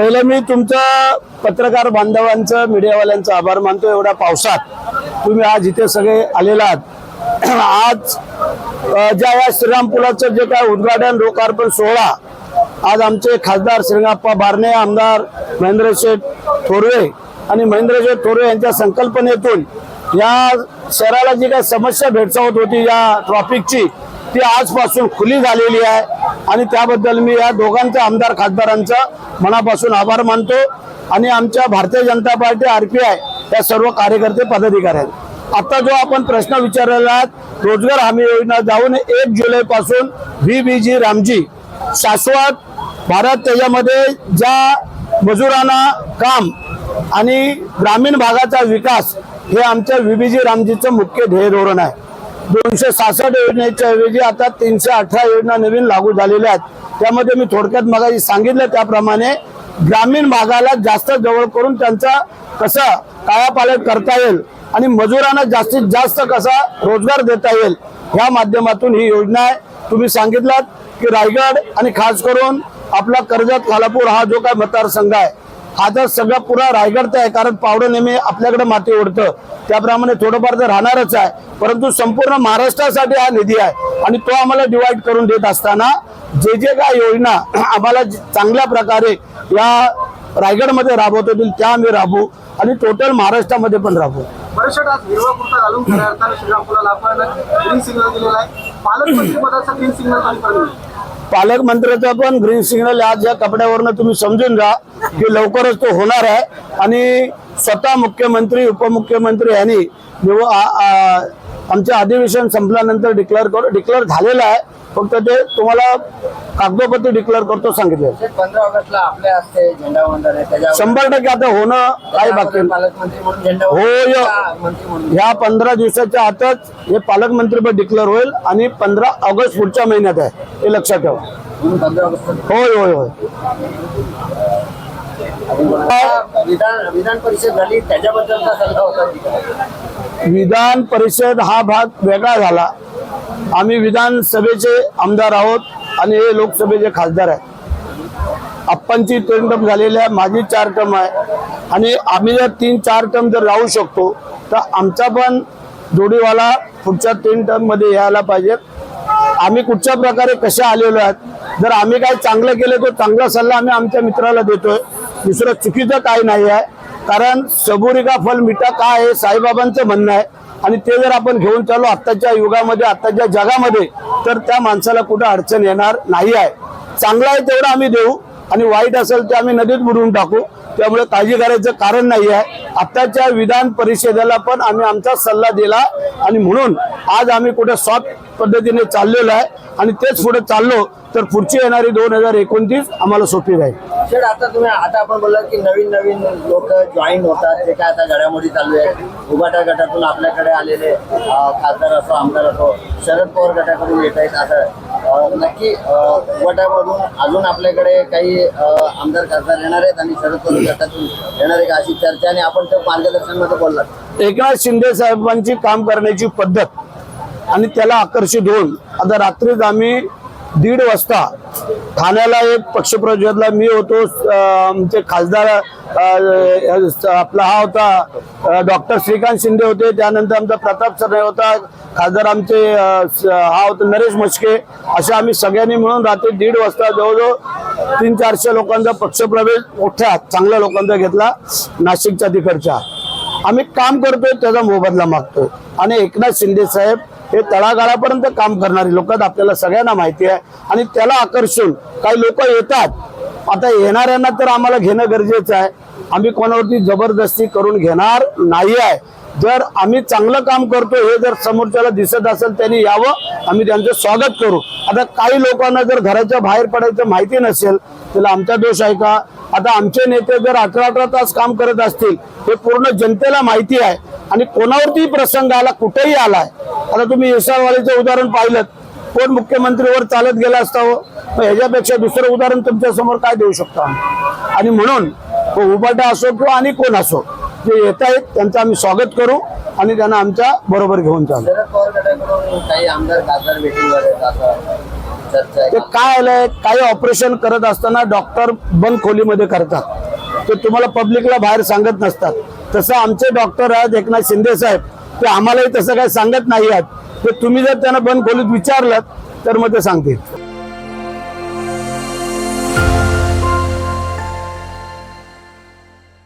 पहिलं मी तुमचं पत्रकार बांधवांचं मीडियावाल्यांचं आभार मानतो। एवढ्या पावसात तुम्ही आज इथे सगळे आलेला आहात। आज ज्या या श्रीरामपुलाचं जे काय उद्घाटन लोकार्पण सोहळा आज आमचे खासदार श्रीरंगाप्पा बारणे, आमदार महेंद्रशेठ थोरवे आणि महेंद्रशेठ थोरवे यांच्या संकल्पनेतून या शहराला जी काही समस्या भेडसावत होती या ट्रॅफिकची ती आजपासून खुली झालेली आहे आणि त्याबद्दल मी या दोघांच्या आमदार खासदारांचा मनापासून आभार मानतो आणि आमच्या भारतीय जनता पार्टी आरपीआय या सर्व कार्यकर्ते पदाधिकारी आहेत। आता जो आपण प्रश्न विचारलेला आहे रोजगार हमी योजना जाऊन 1 जुलै पासून VBG रामजी शाश्वत भारत त्याच्यामध्ये ज्या मजुरांना काम आणि ग्रामीण भागाचा विकास हे आमच्या VBG रामजीचं मुख्य ध्येय धोरण आहे। 266 योजनेच्या ऐवजी आता 318 योजना नवीन लागू झालेल्या आहेत। त्यामध्ये मी थोडक्यात मगाशी सांगितलं त्याप्रमाणे ग्रामीण भागाला जास्त जवळ करून त्यांचा कसा कायापालट करता येईल आणि मजुरांना जास्तीत जास्त कसा रोजगार देता येईल या माध्यमातून ही योजना आहे। तुम्ही सांगितलात की रायगड आणि खास करून आपला कर्जत खालापूर हा जो काय मतदारसंघ आहे हा तर सगळा पुरा रायगडचा आहे, कारण पावडं नेहमी आपल्याकडे माती ओढतं त्याप्रमाणे थोडंफार तर राहणारच आहे, परंतु संपूर्ण महाराष्ट्रासाठी हा निधी आहे आणि तो आम्हाला डिवाइड करून देत असताना जे काय योजना आम्हाला चांगल्या प्रकारे या रायगडमध्ये राबवता येतील त्या आम्ही राबवू आणि टोटल महाराष्ट्रामध्ये पण राबवू। पालकमंत्र्याचा पण ग्रीन सिग्नल आज या कपड्यावरनं तुम्ही समजून जा की लवकरच तो होणार आहे आणि स्वतः मुख्यमंत्री उपमुख्यमंत्री यांनी आमचे अधिवेशन संपल्यानंतर डिक्लेअर झालेलं आहे, फक्त ते तुम्हाला कागदोपत्री डिक्लेअर करतो सांगितले। 15 ऑगस्टला आपल्या हस्ते झेंडावंदन आहे, 100% आता होणं काही बाकी हो। ह्या 15 दिवसाच्या आतच हे पालकमंत्रीपद डिक्लेअर होईल आणि 15 ऑगस्ट पुढच्या महिन्यात आहे, हे लक्षात ठेवा। 15 ऑगस्ट होय होय होय। विधान परिषद झाली त्याच्याबद्दलचा सल्ला होता। विधान परिषद हा भाग वेगळा झाला। आम्ही विधानसभेचे आमदार आहोत आणि हे लोकसभेचे खासदार आहेत। आप्पांची 3 टर्म झालेली आहे, माझी 4 टर्म आहे आणि आम्ही जर 3-4 टर्म जर राहू शकतो तर आमचा पण जोडीवाला पुढच्या 3 टर्म मध्ये यायला पाहिजे। आम्ही कुठच्या प्रकारे कशा आलेलो आहेत, जर आम्ही काय चांगलं केलं तर चांगला सल्ला आम्ही आमच्या मित्राला देतोय, दुसरं चुकीचं काही नाही आहे, कारण सबुरी का फल मिठा काय आहे साईबाबांचं म्हणणं आहे आणि ते जर आपण घेऊन चालू आत्ताच्या युगामध्ये आत्ताच्या जगामध्ये तर त्या माणसाला कुठं अडचण येणार नाही आहे। चांगला आहे तेवढं आम्ही देऊ आणि वाईट असेल ते आम्ही नदीत बुडवून टाकू, त्यामुळे काळजी करायचं कारण नाही आहे। आत्ताच्या विधान परिषदेला पण आम्ही आमचा सल्ला दिला आणि म्हणून आज आम्ही कुठे सॉफ्ट पद्धतीने चाललेलो आहे आणि तेच पुढे चाललो तर पुढची येणारी 2029 आम्हाला सोपी राहील। सर आता आपण बोलला की नवीन लोक जॉईन होतात, ते काय आता घडामोडी चालू आहे। उभाटा गटातून आपल्याकडे आलेले खासदार असो आमदार असो शरद पवार गटाकडून येत आहेत, असं नक्की उभाटामधून अजून आपल्याकडे काही आमदार खासदार येणार आहेत आणि शरद पवार गटातून येणार आहे का अशी चर्चा आणि आपण त्या मार्गदर्शनामध्ये बोललात। एकनाथ शिंदे साहेबांची काम करण्याची पद्धत आणि त्याला आकर्षित होऊन आता रात्रीच आम्ही 1:30 वाजता ठाण्याला एक पक्षप्रवेशला मी होतो, आमचे खासदार आपला हा होता डॉक्टर श्रीकांत शिंदे होते, त्यानंतर आमचा प्रताप सरनाईक होता, खासदार आमचे हा होता नरेश मस्के, अशा आम्ही सगळ्यांनी मिळून रात्री 1:30 वाजता जवळजवळ 300-400 लोकांचा पक्षप्रवेश मोठ्या चांगल्या लोकांचा घेतला नाशिकच्या तिकडच्या। आम्ही काम करतोय त्याचा मोबदला मागतोय आणि एकनाथ शिंदे साहेब हे तळागाळापर्यंत काम करणारे लोक आपल्याला सगळ्यांना माहिती आहे आणि त्याला आकर्षून काही लोक येतात। आता येणाऱ्यांना तर आम्हाला घेणं गरजेचं आहे, आम्ही कोणावरती जबरदस्ती करून घेणार नाही आहे। जर आम्ही चांगलं काम करतो हे जर समोरच्याला दिसत असेल त्यांनी यावं, आम्ही त्यांचं स्वागत करू। आता काही लोकांना जर घराच्या बाहेर पडायचं माहिती नसेल त्याला आमचा दोष आहे का? आता आमचे नेते जर 18 तास काम करत असतील हे पूर्ण जनतेला माहिती आहे आणि कोणावरती प्रसंग आला कुठेही आलाय। आता तुम्ही येसाळवाडीचं उदाहरण पाहिलं, कोण मुख्यमंत्रीवर चालत गेला असता हो, ह्याच्यापेक्षा दुसरं उदाहरण तुमच्या समोर काय देऊ शकतो आम्ही? आणि म्हणून उभाटा असो किंवा आणि कोण असो जे येत आहेत त्यांचं आम्ही स्वागत करू आणि त्यांना आमच्या बरोबर घेऊन चालू। शरद पवार गटाकडून काही आमदार खासदार भेटीवर आहेत असं चर्चा ते आहे. काय आलंय, काही ऑपरेशन करत असताना डॉक्टर बंद खोलीमध्ये करतात, ते तुम्हाला पब्लिकला बाहेर सांगत नसतात. तसं आमचे डॉक्टर आहेत एकनाथ शिंदे साहेब, ते आम्हालाही तसं काही सांगत नाही आहेत. ते तुम्ही जर त्यांना बंद खोलीत विचारलं तर मग ते सांगतील.